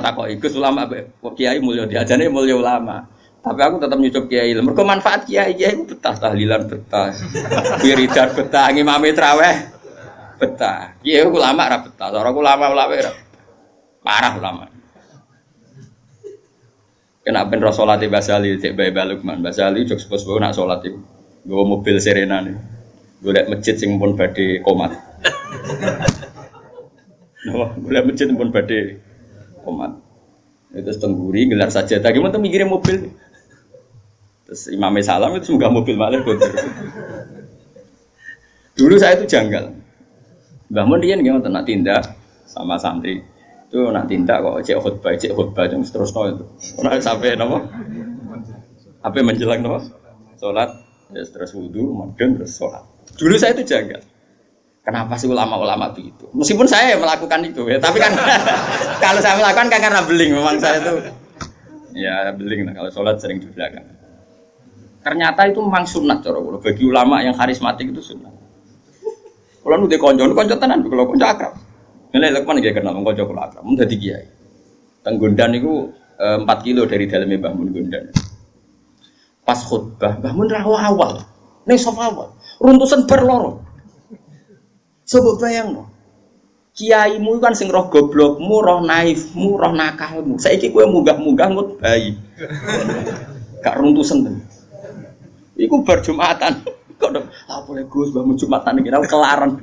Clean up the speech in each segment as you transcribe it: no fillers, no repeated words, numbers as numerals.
takoki Gus ulama kiai mulya diajane mulya ulama. Tapi aku tetap nyucup kiai. Mergo manfaat kiai ku betah tahlilan betah. Wiridan betah, ngimami traweh betah. Kiai ulama ra betah. Cara ulama ra parah ulama. Kena ben ro salate Basali cek bae Lukman. Basali jog sepos-sepos nak salat iku. Nggawa mobil serenane. Golek masjid sing pun badhe komat. Golek masjid pun badhe komat. Itu tengguri gelar sajadah gimana tuh mikirin mobil. Terus imamnya salam itu semoga mobil malah konter. Dulu saya itu janggal. Mbah Mun riyen nggih nak tindak sama santri. Itu nak tindak kok cek khutbah yang seterusnya itu. Ora sampai napa? Apa menjelang napa? Salat, ya terus wudu, madeng terus salat. Dulu saya itu janggal. Kenapa sih ulama-ulama begitu? Meskipun saya melakukan itu ya, tapi kan kalau saya melakukan kan karena beling memang saya itu ya beling lah kalau sholat sering di belakang. Ternyata itu memang sunat cara kula. Bagi ulama yang karismatik itu sunat. Kula nu konco tenan kula konco akrab. Ngene Lukman nggih kenal konco kula akrab, mun dadi kiai. Teng Gondan niku 4 kilo dari daleme Mbah Mun Gondan. Pas khutbah Mbah Mun ra awal. Ning sofa awal. Runtusan bar loro. Coba bayangno. Kiaimu kan sing roh goblokmu, roh naifmu, roh nakalmu. Saiki kowe munggah-munggah ngut bayi. Gak runtusen. Iku bar Jumatan. Kok apa le Gus Mbah Mun Jumatan iki ra kelaran.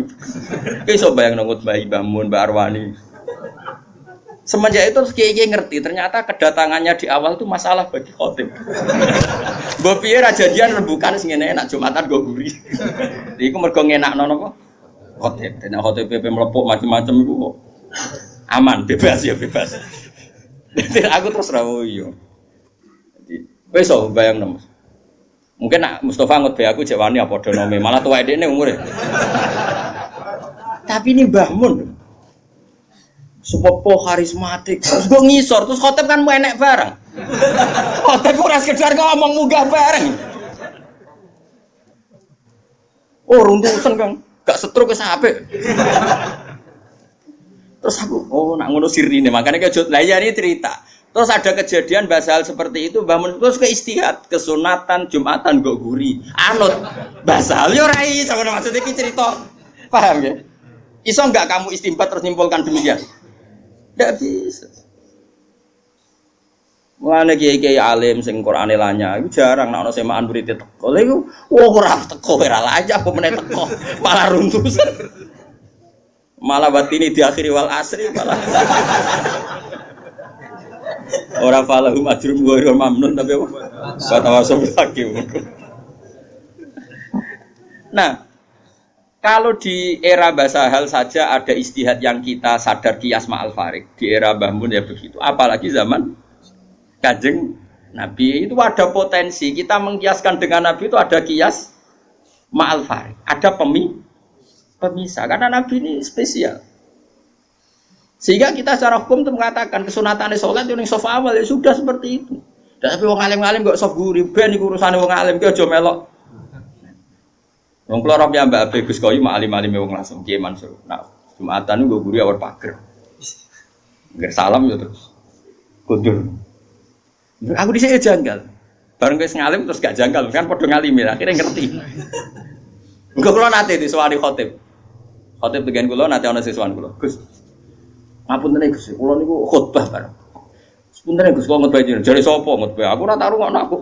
Ki iso bayangno ngut bayi Mbah Mun, Mbak Arwani. Semenjak itu kiai-kiai ngerti ternyata kedatangannya di awal itu masalah bagi khotib. Mbok piye ra janjian rembukan sing ngene enak Jumatan go guri. Iku mergo ngenakno napa? Khotib, dan khotib PP melepuk macam-macam itu kok aman, bebas ya bebas. Jadi aku terus rawo yo. Jadi, besok bayang nom. Mungkin nak Mustafa ngut be aku cek wani apa donome, malah tua dekne umure. Tapi ini Mbah Mun, sepopo karismatik, terus gue ngisor, terus khotib kan mau enek bareng. Khotib ora sekedar ngomong munggah bareng. Oh runtusan Kang. Gak setruk ke sampe. Terus aku, nak ngono sirine, makanya kejut. Lah ya ini cerita. Terus ada kejadian basal seperti itu, Mbah Mun terus ke istihad, kesunatan Jumatan gak guri. Anut basal yo ora iso maksudnya iki cerita. Paham ya? Iso enggak kamu istimbat terus nyimpulkan demikian? Enggak bisa. Mulane kiai-kiai alim sing Qur'ane lanyah iku jarang nek ana semaan murid teko. Lha iku ora teko ora lanyah apa meneh teko, malah runtusan. Malah batini diakhiri wal asri malah. Ora falahum ajrum wa ghairu mamnun tapi apa? Batawasum lagi. Nah, kalau di era Basahal saja ada istihad yang kita sadar qiyas ma'al farik. Di era Mbah Mun ya begitu. Apalagi zaman Kanjeng Nabi itu ada potensi kita mengkiaskan dengan Nabi itu ada kias ma'al farik, ada pemisah karena Nabi ini spesial. Sehingga kita secara hukum itu mengatakan kesunatan sholat itu yang soft awal ya sudah seperti itu. Tapi wong alim-alim gak soft guri ben iku urusane wong alim ki aja melok. Wong kula ora Mbak Abe Gus Koyu mak alim-alime wong langsung Kiai Mansur. Nah, Jumatan niku guri awal pager. Ngger salam ya terus. Kundur. Aku dhisik janggal. Bareng wis ngalim terus gak janggal kan padha ngalimi akhirnya ngerti. Engko kula nate disowani khotib. Khotib dengan kula nate ana siswan kula. Gus. Ngapunten Gus, kula niku khotbah bareng. Sepunten Gus kula ngutbah jenengan. Jare sapa ngutbah? Aku ora tak rungokno aku.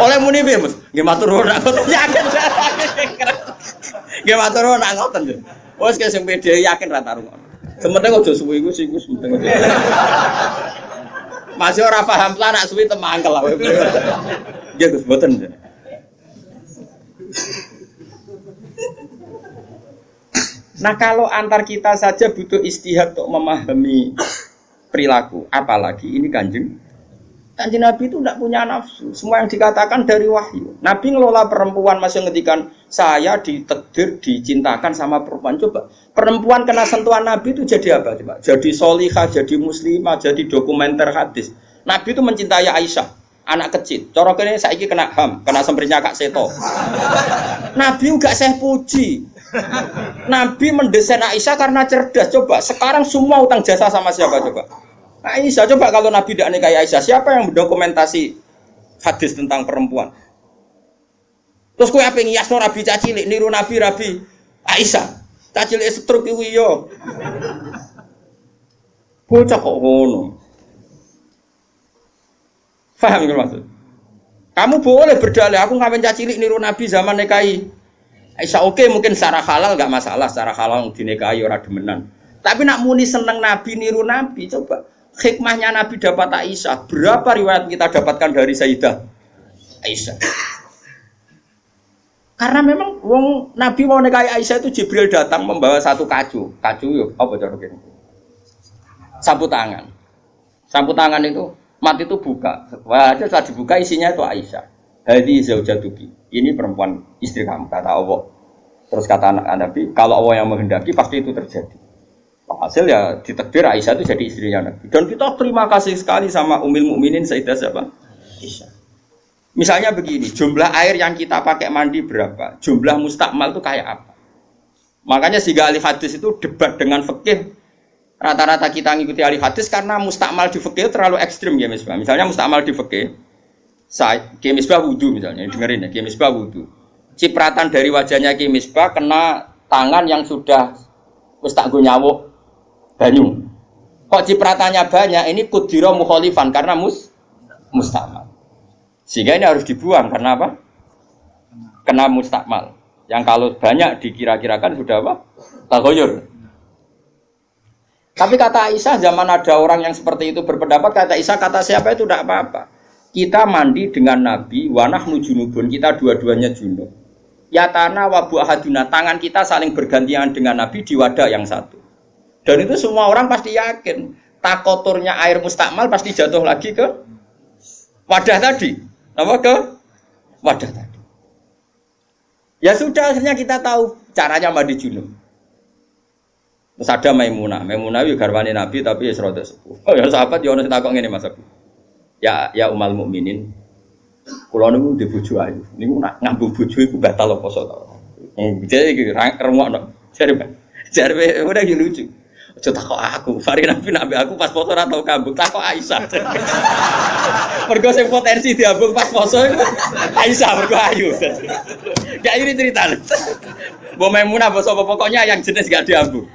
Oleh muni piye, Mas? Nggih matur nuwun aku yakin. Nggih matur nuwun nak ngoten. Wes kaya sing pede yakin ra tak rungokno. Sementing aja suwi iku sing wis penting. Masih ora paham lah nak suwi temangkel lah. Nggih Gus mboten. Nah kalau antar kita saja butuh istihad untuk memahami perilaku, apalagi ini kanjeng Nabi itu tidak punya nafsu. Semua yang dikatakan dari wahyu. Nabi ngelola perempuan masih ngedikan saya ditakdir dicintakan sama perempuan. Coba perempuan kena sentuhan Nabi itu jadi apa? Coba jadi solihah, jadi muslimah, jadi dokumenter hadis. Nabi itu mencintai Aisyah, anak kecil. Corok ini saiki kena ham, kena semprinya Kak Seto. Nabi enggak saya puji. Nabi mendesain Aisyah karena cerdas. Coba sekarang semua utang jasa sama siapa coba? Aisyah, coba kalau Nabi tidak nikahi Aisyah, siapa yang mendokumentasi hadis tentang perempuan? Terus kowe ape ngiyasno Rabi cacilik niru Nabi Aisyah. Cacilik setruk iku yo. Bocah kok ngono. Paham nggak maksud? Kamu boleh berdalih aku ngawin cacilik niru Nabi zaman nikahi Aisyah. Oke, mungkin secara halal enggak masalah, secara halal dinikahi ora demenan. Tapi nak muni seneng Nabi niru Nabi, coba hikmahnya Nabi dapat Aisyah. Berapa riwayat kita dapatkan dari Sayyidah Aisyah? Karena memang wong Nabi mau nikahi Aisyah itu Jibril datang membawa satu kacu. Kacu yuk, apa cara gini? Sapu tangan. Sapu tangan itu mati itu buka. Wah, setelah dibuka isinya itu Aisyah. Hadi zaujatuki. Ini perempuan istri kamu kata Allah. Terus kata anak Nabi, kalau Allah yang menghendaki pasti itu terjadi. Hasil ya ditakdir Aisyah itu jadi istrinya Nabi. Dan kita terima kasih sekali sama Ummul Mukminin Sayyidah siapa? Aisyah. Misalnya begini, jumlah air yang kita pakai mandi berapa? Jumlah mustakmal itu kayak apa? Makanya sehingga ahli hadis itu debat dengan fikih. Rata-rata kita ngikuti ahli hadis karena mustakmal di fikih terlalu ekstrim ya Misbah. Misalnya mustakmal di fikih, Ki Misbah wudu misalnya, dengerin ya, Ki Misbah wudu. Cipratan dari wajahnya Ki Misbah kena tangan yang sudah wis tak go nyawuk banyu. Kok cipratannya banyak? Ini kudira mukhalifan karena mustakmal. Sehingga ini harus dibuang karena apa? Kena mustakmal. Yang kalau banyak dikira-kirakan sudah apa? Taghayyur. Tapi kata Aisyah, zaman ada orang yang seperti itu berpendapat, kata Aisyah, kata siapa itu tidak apa-apa. Kita mandi dengan Nabi, wa nahnu junubun, kita dua-duanya junub. Ya tanah wa bu ahaduna, tangan kita saling bergantian dengan Nabi di wadah yang satu. Dan itu semua orang pasti yakin, takoturnya air mustakmal pasti jatuh lagi ke wadah tadi. Apa ke wadah tadi. Ya sudah, akhirnya kita tahu caranya mandi junub. Terus ada Maimunah itu garwane Nabi tapi ya serada sepuh. Oh ya sahabat ya ono takok ngene Mas Abu. Ya Ummul Mukminin. Kula niku ndek bojo ayu. Niku nak ngambung bojo iku batal apa poso to. Jadi iki remokno. Jare udah lucu. Aja takok aku, Fari Nabi aku pas poso ora tau kambung, takok Aisyah. Mergo sing potensi diambung pas poso iku Aisyah mergo ayu. Gak ini cerita. Mbok Maimunah apa sapa pokoknya yang jenis gak diambung.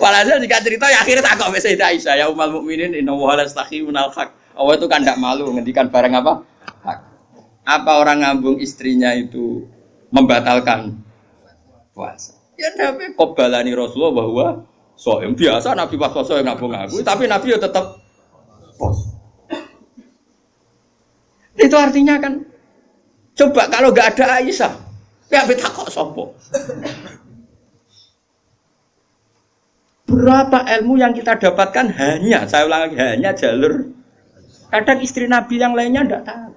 Walhasil jika cerita ya akhirnya takok mbek Sayyidah Aisyah, ya Ummul Mukminin inna wa la yastahi minal haq. Allah itu kan tidak malu ngendikan barang apa? Hak. Apa orang ngambung istrinya itu membatalkan puasa? Ya Nabi qobalani Rasulullah bahwa soem biasa Nabi pas puasa yang ngambung aku, tapi Nabi ya tetap puasa. Itu artinya kan coba kalau enggak ada Aisyah, ya betakok sopo. Berapa ilmu yang kita dapatkan hanya, saya ulang lagi, hanya jalur. Kadang istri Nabi yang lainnya tidak tahu.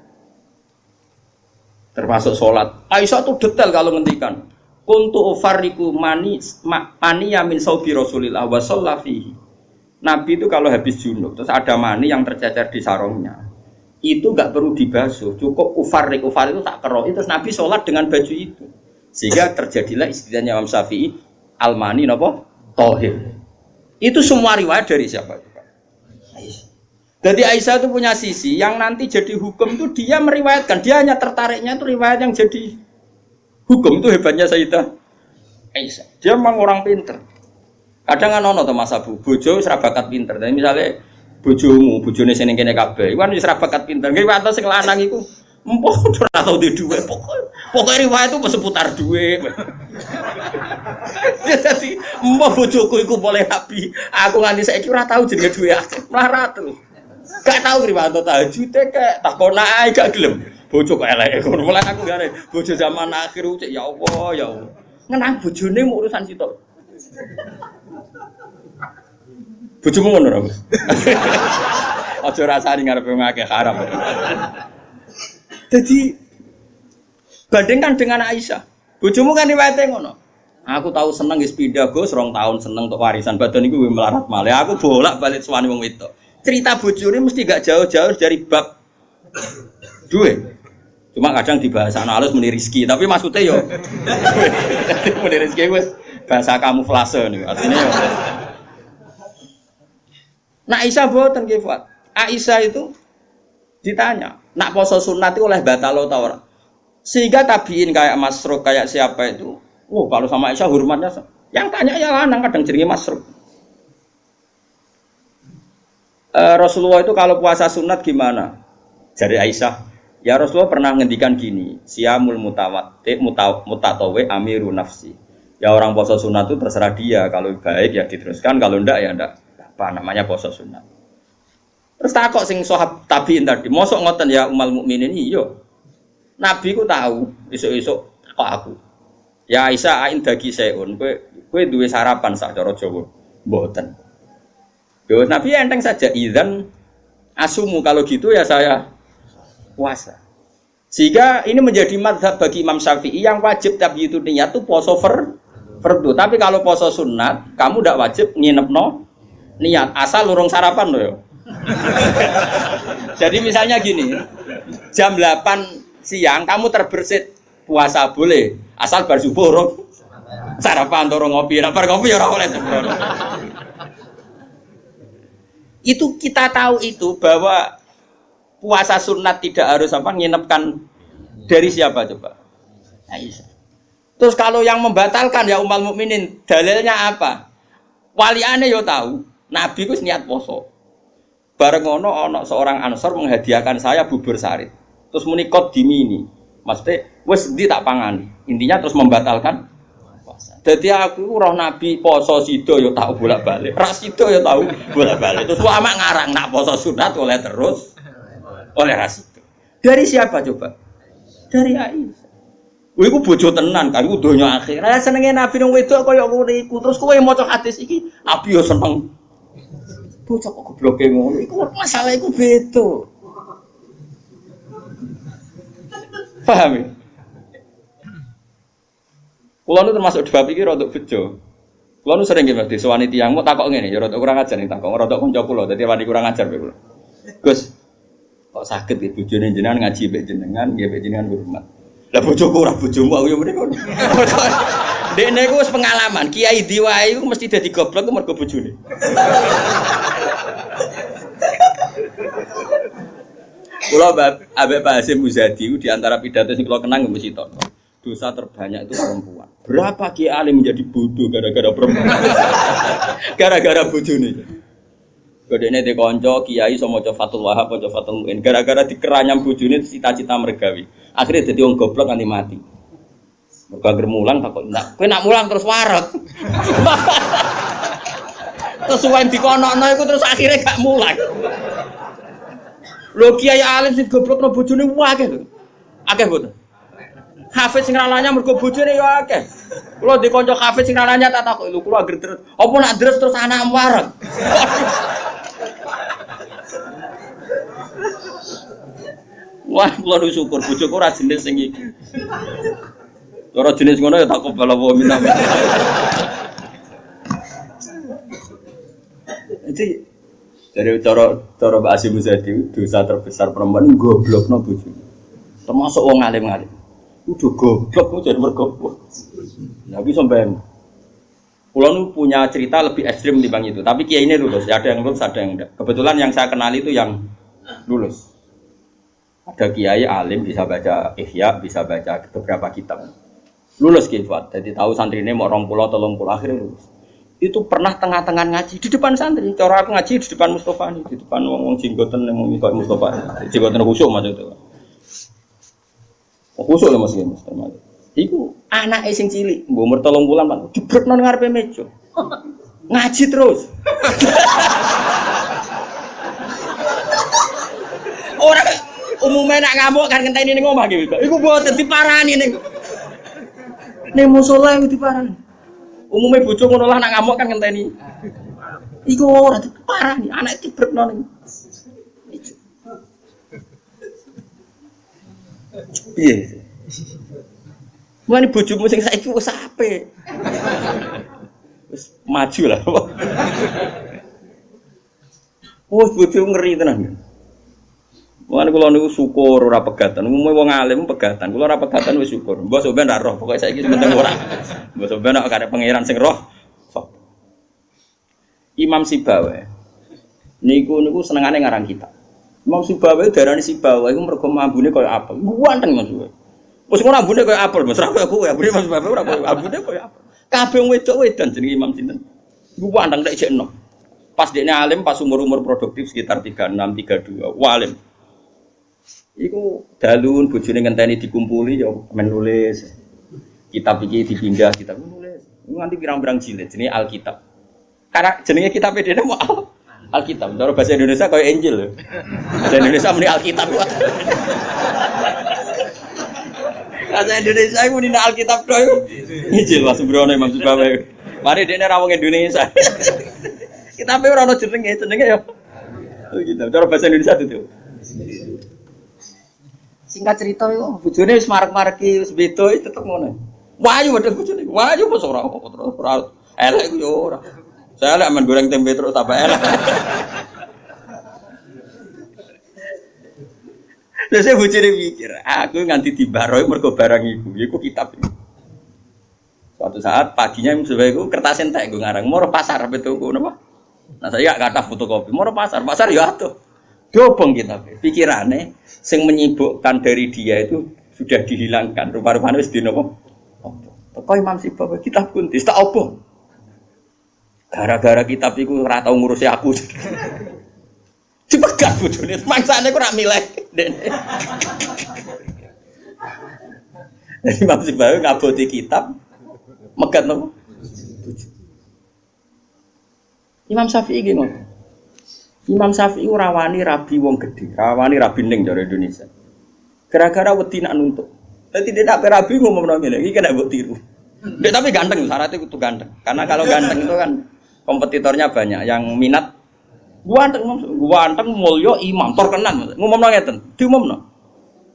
Termasuk sholat. Aisyah itu detail kalau ngendikan. Kuntu ufariku mani yamin saubi Rasulillah wa shallafihi. Nabi itu kalau habis junub, terus ada mani yang tercecer di sarungnya. Itu enggak perlu dibasuh, cukup ufar itu tak kerok. Terus Nabi sholat dengan baju itu. Sehingga terjadilah istilahnya Imam Syafi'i al-mani napa? Tahir. Itu semua riwayat dari siapa? Aisyah. Jadi Aisyah itu punya sisi yang nanti jadi hukum itu dia meriwayatkan, dia hanya tertariknya itu riwayat yang jadi hukum. Itu hebatnya Sayyidah Aisyah. Dia memang orang pinter. Kadang kan ono to Mas Abu, bojo wis ra bakat pinter. Tapi misale bojone sing ning kene kabeh, iku wis ra bakat pinter. Nggih wae sing lanang iku empuk ora tau di dhuwit. Pokoke riwayat itu seputar dhuwit. Ya dadi mbok bojoku iku boleh nabi. Aku nganti saiki ora tau jenenge dhuwit akeh. Melarat terus. Gak tau riwayat tahujude kek takon ae gak gelem. Bojo kok elek ngono. Mulane aku ngene, bojo zaman akhir cek ya Allah ya Allah. Ngenang bojone mu urusan sitok. Bojomu ngono ora, Mas? Aja rasani ngarepe ngakeh haram. Jadi bandingkan dengan Aisyah. Bojomu kan riwayate ngono. Aku tahu seneng wis pindah Gus, 2 tahun seneng untuk warisan badan iku melarat malih. Aku bolak-balik suwani wong wedok. Cerita bojone mesti gak jauh-jauh dari bab duwe. Cuma kadang di bahasa halus muni rizki, tapi maksudnya yo muni rizki wis bahasa kamuflase nih. Artinya yo. Nah Aisyah boten nggih, Fuad. Aisyah itu ditanya, nak poso sunat itu oleh batalo ta ora? Sehingga tabiin kayak Masruq kayak siapa itu, kalau sama Aisyah hormatnya yang tanya ya lanang kadang jenenge Masruq. Rasulullah itu kalau puasa sunat gimana? Dari Aisyah, ya Rasulullah pernah ngendikan gini, siyamul mutatawe amiru nafsi. Ya orang puasa sunat itu terserah dia, kalau baik ya diteruskan, kalau ndak ya ndak. Apa namanya puasa sunat. Terus takok sing sahab tabiin tadi, mosok ngoten ya umal mukminin iya. Nabi ku tahu, esuk-esuk kok aku. Ya Aisyah ain dagi seun, kowe duwe sarapan sak cara Jawa. Mboten. Yo Nabi enteng saja idzan asumu kalau gitu ya saya puasa. Sehingga ini menjadi mazhab bagi Imam Syafi'i yang wajib tapi itu niat itu poso fardu. Tapi kalau poso sunat, kamu tidak wajib nginepno niat asal urung sarapan loh. Ya. Jadi misalnya gini, jam 8 siang kamu terbersit puasa boleh, asal bar subuh urung sarapan atau ngopi. Nah, bar ngopi ya ora oleh. Itu kita tahu itu bahwa puasa sunat tidak harus apa nginepkan dari siapa coba? Aisyah. Terus kalau yang membatalkan ya ummul mukminin, dalilnya apa? Waliane yo tahu, Nabi ku niat poso. Bareng ono seorang Ansor menghadiahkan saya bubur sari. Terus muni qadimini. Maksudnya wis ndi tak pangani. Intinya terus membatalkan puasa. Jadi aku roh Nabi poso sido yo tahu bolak-balik. Ras sido yo tahu bolak-balik. Terus lama ngarang nak poso sunat oleh terus oleh ras itu. Dari siapa coba? Dari Aisyah. Kowe iku bojo tenan kan, iku donya akhir. Lah senenge Nabi nang wedok kaya ngono iku. Terus kowe maca hadis iki, Nabi yo seneng. Bocah kok gobloke ngono. Iku masalah iku beda. Paham ya? Kulo nu termasuk bab iki rodok bejo. Kulo nu sering nggih disowani tiyang mau takok ngene, ya rodok kurang ajar ning takok, rodok kanca kula, dadi wani kurang ajar kowe kula. Gus, kok saged iki bojone jenengan ngaji mbek jenengan, nggih mbek jenengan hormat. Lah bojoku ora bojomu aku ya mrene kono. Dekne ku wis pengalaman, kiai diwae iku mesti dadi goblok mergo bojone. Kula Habib Hasyim Muzadi di antara pidato sing kula kenang mesti tok. Dosa terbanyak itu perempuan. Berapa kiai alim menjadi bodoh gara-gara perempuan? Gara-gara bojone. Godene de kanca kiai iso maca Fathul Wahhab, maca Fathul Muin. Gara-gara dikeranyam bojone cita-cita mergawi. Akhirnya dadi wong goblok nganti mati. Mergo anggere mulang takok, "Kowe nak mulang terus waret." Terus suwen dikonokno iku terus akhirnya gak mulang. Lho kiai alim sing goblokno bojone akeh lho. Akeh mboten. Hafiz sing ralanya mergo bojone ya akeh. Kula di kanca hafiz sing ralanya tak takok lho kula anggere terus. Apa nak deres terus anak waret? Wah, kula syukur bojoku ora jenis sing iki. Ora jenis ngono ya tak kobal apa minta. Jadi dari cara Mbak Hasyim Muzadi dosa terbesar perempuan goblokno bojone. Termasuk wong alim-alim. Udah goblok kok jadi mergoblok. Enggak bisa mbayang. Kula nu punya cerita lebih ekstrim dibanding itu, tapi kiai ini lulus, ya ada yang lulus, ada yang enggak. Kebetulan yang saya kenal itu yang lulus. Ada kiai alim bisa baca Ihya, bisa baca beberapa kitab. Lulus kifat, jadi tahu santri ini mau 20 atau 30 akhirnya lulus. Itu pernah tengah-tengah ngaji di depan santri. Cara aku ngaji di depan Mustofa nih, di depan wong jenggoten yang mau ikut Mustofa. Jenggoten khusyuk maksudnya. Khusyuk lah masih Mustofa. Iku anak sing cilik, umur 3 bulan Pak, jebretno nang ngarepe meja. Ngaji terus. Orang umumnya nak ngamuk kan ngenteni ning omah gitu. Iku mboten diparani ning musala iku diparani. Umumnya bojo ngono lah nak ngamuk kan ngenteni. Iku ora diparani, anak dibretno ning. Piye? Mulane bojomu sing saiki wis apik. Wis maju lah. Wes bojomu ngeri tenan. Mulane kula niku syukur ora pegatan. Umume wong alim pegatan. Kula ora pegatan wis syukur. Mbok sampean ra roh, pokoke saiki penting ora. Mbok sampean nek ada pangeran sing roh. Imam Sibawa. Niku senengane ngarang kitab. Imam Sibawa darani Sibawa iku mergo ambune koyo apel. Ganteng Mas. Wis ngono ambune koyo apel, Mas. Ra koyo kowe, ambune Imam Sibawa ora koyo ambune koyo apel. Kabeh wong wedok-wedan jenenge Imam sinten. Iku ganteng nek jek enom. Pas dekne alim pas umur-umur produktif sekitar 36, 32. Walim. Iku dalun bojone ngenteni dikumpuli ya menulis. Kitab iki dipindah, kitab nulis. Nganti pirang-pirang jilid jenenge Alkitab. Karena jenenge kitab dene mau Alkitab. Cara bahasa Indonesia kaya Injil lho. Bahasa Indonesia muni Alkitab. Bahasa Indonesia iku muni Alkitab tok iku. Injil Mas Brono Imam Sibawa. Mari dekne ra wong Indonesia. Kitabe ora ono jenenge ya. Oh gitu. Cara bahasa Indonesia itu. Singkat cerita iku bojone wis marek-mareki wis beda tetep ngono. Wayu padha bojone. Wayu kok ora terus ora elek ku yo ora. Saya lek men goreng tempe terus tambah elek. Terus saya bojone mikir, aku nganti dibaroi mergo barang iku kitab. Suatu saat paginya Mustafa iku kertas entek nggo ngarang, moro pasar betuku napa? Nah saya gak kata fotokopi, moro pasar ya atuh. Dobong kitab. Pikirane sing menyibukkan dari dia itu sudah dihilangkan. Rupa-rupane wis dinapa? Teko Imam Sibawa kitab kuntis tak opo. Gara-gara kitab iku ora tau ngurusi aku. Dipegat bojone, mangsane kok ora milih. Jadi Imam Sibawa ngaboti kitab megat nopo? Imam Syafi'i iki ngono. Imam Syafi'i ora wani rabi wong gedhe, rawani rabi ning jare Indonesia. Gara-gara wedi nak nuntut. Dadi dia nak rabi ngomong ngene, iki kena mbok tiru. Dia tapi ganteng, syaratnya kudu ganteng. Karena kalau ganteng itu kan kompetitornya banyak yang minat. Ganteng mulya imam terkenal. Ngomongno ngeten, diumumno.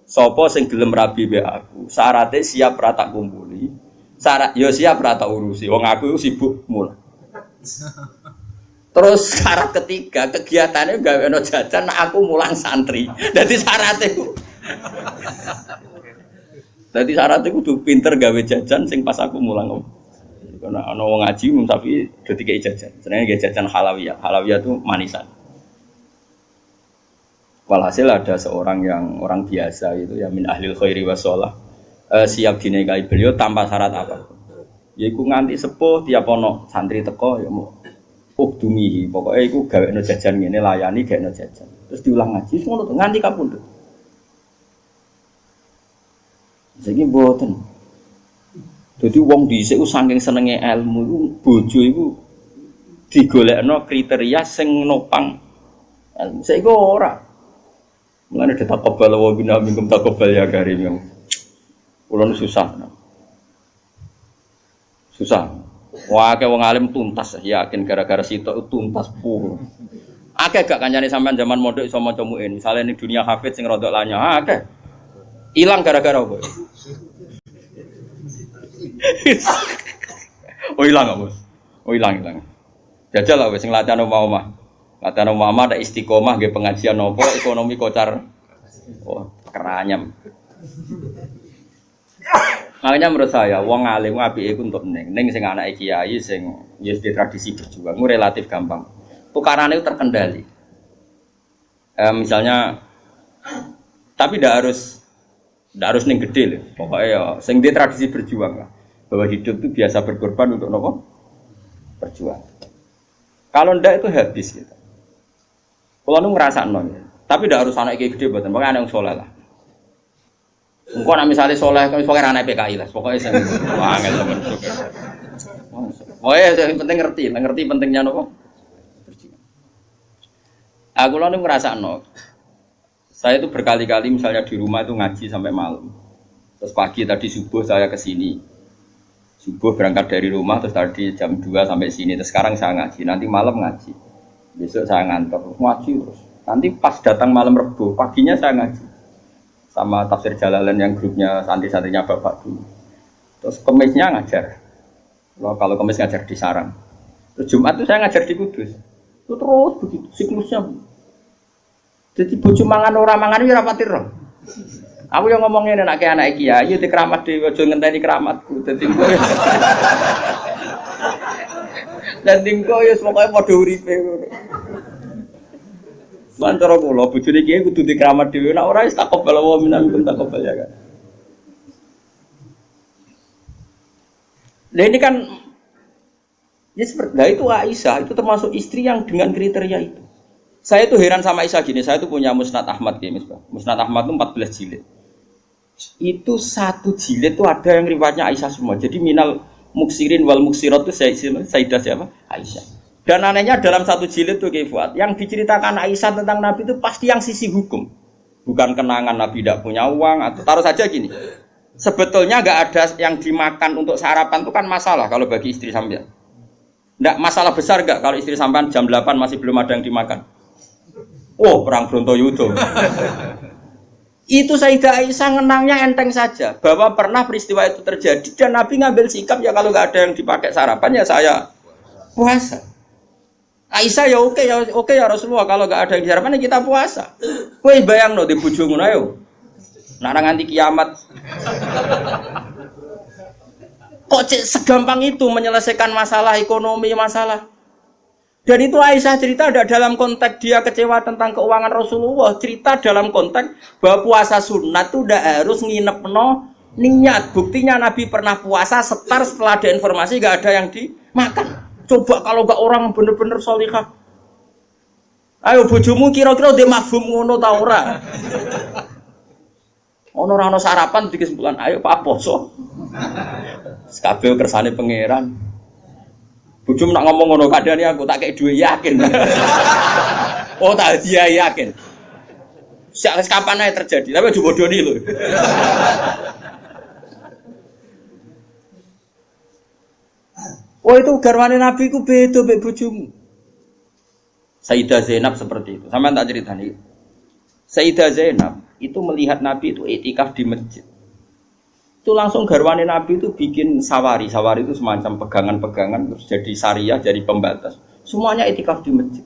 Sapa sing gelem rabi mbek aku, syaratnya siap ra tak kumpuli. Syarat ya siap ra tak urusi. Wong aku sibuk mulah. Terus syarat ketiga kegiatannya gawe ono jajan aku mulang santri. Dadi syaratnya Dadi syaratnya kudu pinter gawe jajan sing pas aku mulang. Karena ana wong ngaji Imam Syafi'i do dikei jajan. Senenge gawe jajan halawiyah. Halawiyah itu manisan. Walhasil ada seorang yang orang biasa itu ya min ahlil khairi wassalah siap dinikahi beliau tanpa syarat apa. Yaiku nganti sepuh tiap ono santri teko ya mau ukdumihi, pokoknya iku gawekno jajan ngene layani gawekno jajan. Terus diulang ngaji ngono to nganti kapundhut. Saiki mboten. Dadi wong dhisik ku saking senenge ilmu iku bojo iku digolekno kriteria sing nopang ilmu. Saiki ora. Mulane ditakobal wa bina minkum takobal ya karim. Kulo susah. Susah. Wah, akeh wong alim tuntas yakin gara-gara sitok tuntas pur. Akeh gak kancane sampean zaman mondok iso maca muin. Misale ning dunia hafid sing rodok lanya, akeh. Ilang gara-gara apa? Oh ilang Bos. Oh ilang. Jajal lah wis sing latihan omah-omah. Latihan omah ada istiqomah nggih pengajian nopo ekonomi kocar. Oh, keranyam. Makanya menurut saya, wong alim apike iku untuk ning sing anake kiai sing ya di tradisi berjuang, itu relatif gampang. Tukarannya itu terkendali. Misalnya, tapi tidak harus ning gede loh. Pokoknya ya, sing di tradisi berjuang lah. Bahwa hidup itu biasa berkorban untuk nopo berjuang. Kalau ndak itu habis gitu. Kalau nu ngerasa non, tapi tidak harus anak kiai gede buatan, pokoknya anak yang soleh lah. Engkau nak misalnya soleh, kau pokoknya anak PKI lah, pokoknya saya wangal teman. Pokoknya yang penting ngerti pentingnya nopo. Aku lalu ngerasa no, saya itu berkali-kali misalnya di rumah itu ngaji sampai malam. Terus pagi tadi subuh saya ke sini, subuh berangkat dari rumah terus tadi jam 2 sampai sini. Terus sekarang saya ngaji, nanti malam ngaji, besok saya ngantor ngaji terus. Nanti pas datang malam Rebo, paginya saya ngaji. Sama tafsir Jalalain yang grupnya santri-santrinya bapak dulu. Terus Kemisnya ngajar. Kalau Kemis ngajar di Sarang. Terus Jumat itu saya ngajar di Kudus. Itu terus begitu siklusnya. Jadi bojo mangan ora mangan ya ora pati roh. Aku yang ngomongin anak kiai di keramat dhewe aja ngenteni keramatku. Dadi kowe. Dadi kowe wis pokoke padha uripe ngono. Mantara kula bojone kiai kudu di keramat dhewe nek ora wis takobal wa minkum takobal ya kan. Nah ini kan ya seperti itu Aisyah itu termasuk istri yang dengan kriteria itu. Saya tuh heran sama Aisyah gini, saya tuh punya Musnad Ahmad ya, Musnad Ahmad itu 14 jilid. Itu satu jilid tuh ada yang riwayatnya Aisyah semua. Jadi minal muksirin wal muksirat itu Sayyidah siapa? Aisyah. Dan anehnya dalam satu jilid tuh Fuad, yang diceritakan Aisyah tentang Nabi itu pasti yang sisi hukum. Bukan kenangan Nabi tidak punya uang atau taruh saja gini. Sebetulnya nggak ada yang dimakan untuk sarapan itu kan masalah kalau bagi istri sampean. Nggak masalah besar nggak kalau istri sampean jam 8 masih belum ada yang dimakan. Oh, perang Brontoyudo. Itu Sayyidah Aisyah ngenangnya enteng saja bahwa pernah peristiwa itu terjadi dan Nabi ngambil sikap ya kalau nggak ada yang dipakai sarapan ya saya puasa. Aisyah ya oke ya Rasulullah kalau nggak ada yang sarapan ya kita puasa. Kowe bayangno di bojomu ayo. Nak nganti kiamat. Kok segampang itu menyelesaikan masalah ekonomi masalah. Dan itu Aisyah cerita ada dalam konteks dia kecewa tentang keuangan Rasulullah. Cerita dalam konteks bahwa puasa sunat itu udah harus nginepno niat. Buktinya Nabi pernah puasa setelah ada informasi gak ada yang dimakan. Coba kalau gak orang bener-bener sholihah. Ayo bojomu kira-kira dia mafhum ngono ta ora? Ono ora ono sarapan di kesimpulan ayo Pak poso. Kabeh kersane pangeran. Bojomu nak ngomong ngono kadane aku tak kei duwe yakin. Oh tak dia yakin. Sak kapan ae terjadi, tapi aja bodoni lho. Oh itu garwane Nabi ku beda mbek bojomu. Sayyidah Zainab seperti itu. Sampeyan tak ceritani. Sayyidah Zainab itu melihat Nabi itu iktikaf di masjid. Itu langsung garwane Nabi itu bikin sawari. Sawari itu semacam pegangan-pegangan terus jadi syariah, jadi pembatas. Semuanya iktikaf di masjid.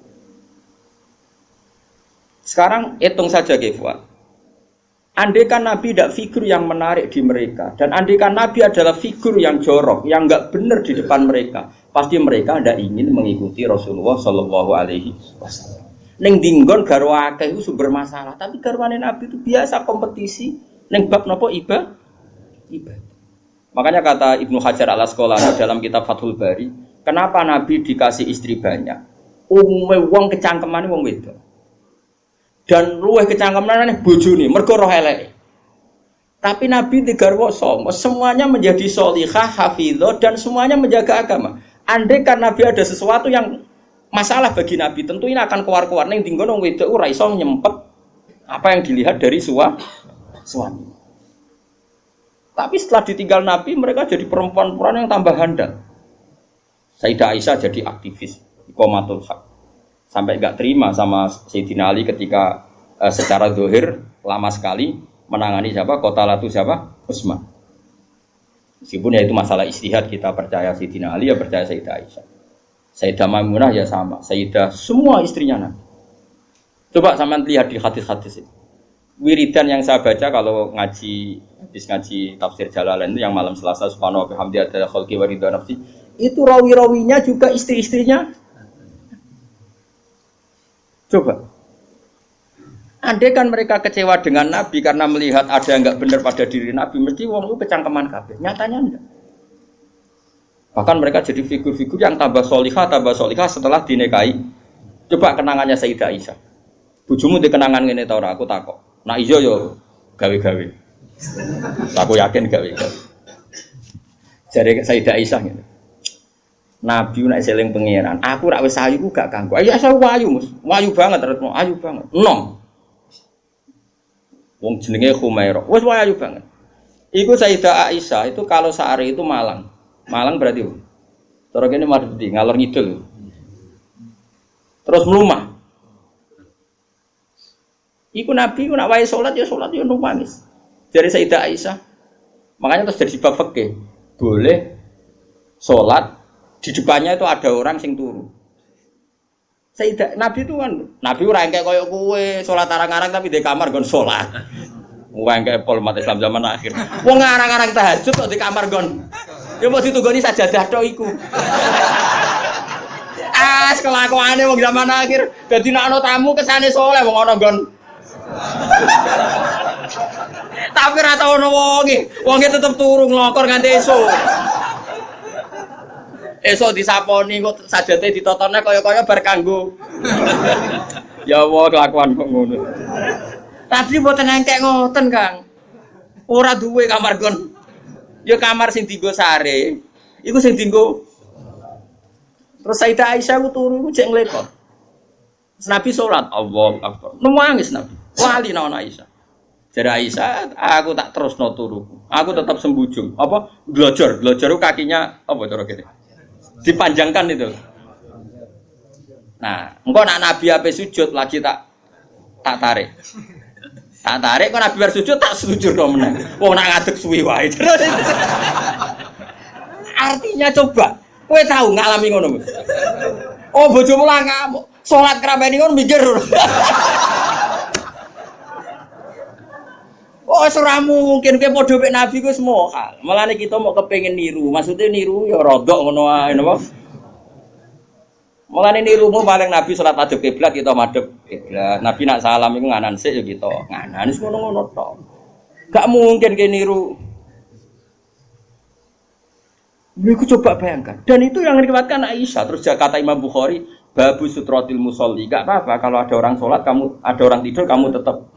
Sekarang hitung saja Fuad. Andai kan Nabi tidak figur yang menarik di mereka dan andai kan Nabi adalah figur yang jorok, yang enggak benar di depan mereka, pasti mereka tidak ingin mengikuti Rasulullah Shallallahu Alaihi Wasallam. Neng dinggon garwa akeh itu sumber masalah, tapi garwane Nabi itu biasa kompetisi. Neng bab nopo ibadah. Makanya kata Ibnu Hajar al Asqalani dalam kitab Fathul Bari, kenapa Nabi dikasih istri banyak? Umume wong kecangkemane wong wedok. Dan luwih kecangkemane bojone mergo roh eleke. Tapi Nabi digarwa semuanya menjadi sholihah, hafizah dan semuanya menjaga agama. Andai kan Nabi ada sesuatu yang masalah bagi Nabi, tentu ini akan keluar-keluar ning dinggon wong wedok ora iso nyempet apa yang dilihat dari suami. Tapi setelah ditinggal Nabi, mereka jadi perempuan-perempuan yang tambah handal. Sayyidah Aisyah jadi aktivis, iqamatul haq. Sampai enggak terima sama Sayyidina Ali ketika secara zahir lama sekali menangani siapa? Qatalatu siapa? Utsman. Meskipun ya itu masalah ijtihad, kita percaya Sayyidina Ali, ya percaya Sayyidah Aisyah. Sayyidah Maimunah ya sama, Sayyidah semua istrinya Nabi. Coba sampean lihat di hadis-hadis itu. Wiridan yang saya baca kalau ngaji tafsir Jalalain itu yang malam Selasa subhanahu wa bihamdi ada khalqi wa ridha nafsi, itu rawi-rawinya juga istri-istrinya. Coba. Andai kan mereka kecewa dengan Nabi karena melihat ada yang enggak benar pada diri Nabi, mesti wong itu kecangkeman kabeh. Nyatanya enggak. Bahkan mereka jadi figur-figur yang tambah solihah setelah dinikahi. Coba kenangannya Sayyidah Aisyah. Bojomu di kenangan ngene ta ora? Aku takok. Nah iya yo gawe-gawe. Aku yakin gawe-gawe. Jare Sayyidah Aisyah ngene. Nabi nek seling pangeran, aku rak wis ayu gak kanggo. Ayo saya wayu, Mus. Wayu banget terus ayu banget. Enom. Wong jenenge Khumairah. Wis wayu banget. Iku Sayyidah Aisyah itu kalau sehari itu Malang. Malang berarti cara kene Mardi, ngalor ngidul. Terus mlumah. Iku Nabi ku nak wae salat ya nangis. Dari Sayyidah Aisyah. Makanya terus jadi bab fikih. Boleh salat di depannya itu ada orang sing turu. Sayyidah Nabi itu kan Nabi ora engke koyo kowe salat arang-arang tapi di kamar gon salat. Wong engke pol umat Islam zaman akhir. Wong arang-arang tahajud kok di kamar gon. Ya mau ditunggoni sajadah tok iku. Kelakuane wong zaman akhir dadi nek ana tamu kesane saleh wong ana gon. Tapi ora tau ono wonge tetep turu nglokor nganti esuk. Esuk disaponi kok sajate ditotone kaya-kaya bar kanggo. Ya Allah kelakuan kok ngono. Tapi mboten entek ngoten, Kang. Ora duwe kamar gon. Ya kamar sing dienggo sare. Iku sing dienggo. Terus Sayyidah Aisyah ku turu ku jek nglekot. Nabi salat, Allahu Akbar. Nangis Nabi. Wali naon Aisyah. Jare Aisyah, aku tak terusno turuku. Aku tetap sembujung. Apa? Glojor ku kakinya apa cara kene? Dipanjangkan itu. Nah, engko nak Nabi ape sujud lagi tak tarik. Tak tarik kok Nabi bar sujud tak sujud kok meneh. Wong nak ngadeg suwi wae. Artinya coba, kowe tahu ngalami ngono. Oh, bojomu lah ngamuk. Salat krameni ngono mikir. Oh, ora mungkin kowe padha mek Nabi ku semua hal. Malane kita mau kepengin niru. Maksudnya niru ya rodok ngono wae napa? Mulane nirumu paling Nabi salat madhep kiblat kita madhep kiblat. Nabi nak salam iku nganan sik ya kita nganan wis ngono-ngono tok. Gak mungkin ke niru. Niku coba bayangkan. Dan itu yang diriwayatkan Aisyah. Terus kata Imam Bukhari, babu sutratil musolli. Gak apa-apa kalau ada orang sholat, kamu ada orang tidur, kamu tetap.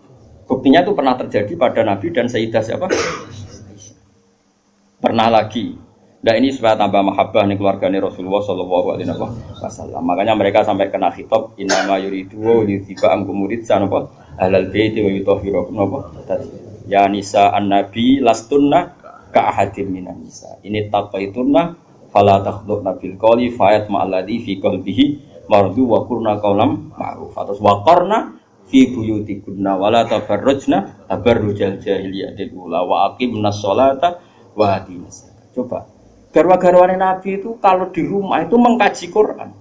Buktinya itu pernah terjadi pada Nabi dan Sayyidah siapa? Pernah lagi. Nah ini supaya tambah mahabbah nih keluarganya Rasulullah Shallallahu Alaihi Wasallam. Makanya mereka sampai kena khitab innama yuridu yuthiba amkum muridsan apa ahlal baiti wa yutahhirakum apa. Ya nisa an-nabi lastunna ka ahadim minan nisa. Ini taqaitunna fala takhdhubna bil qawli fayat ma'alladhi fi qalbihi mardu wa qurna qawlam ma'ruf. Terus wa qarna fi buyutikunna wala tabarrujna tabarrujal jahiliyatil ula wa aqimnas sholata wa atinas. Coba garwa-garwane Nabi itu kalau di rumah itu mengkaji Quran.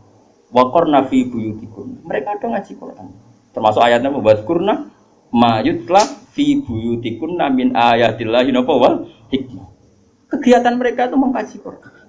Wa qarna fi buyutikunna. Mereka ada ngaji Quran. Termasuk ayatnya membuat kurna ma yutla fi buyutikunna min ayatillahi wal hikmah. Kegiatan mereka itu mengkaji Quran.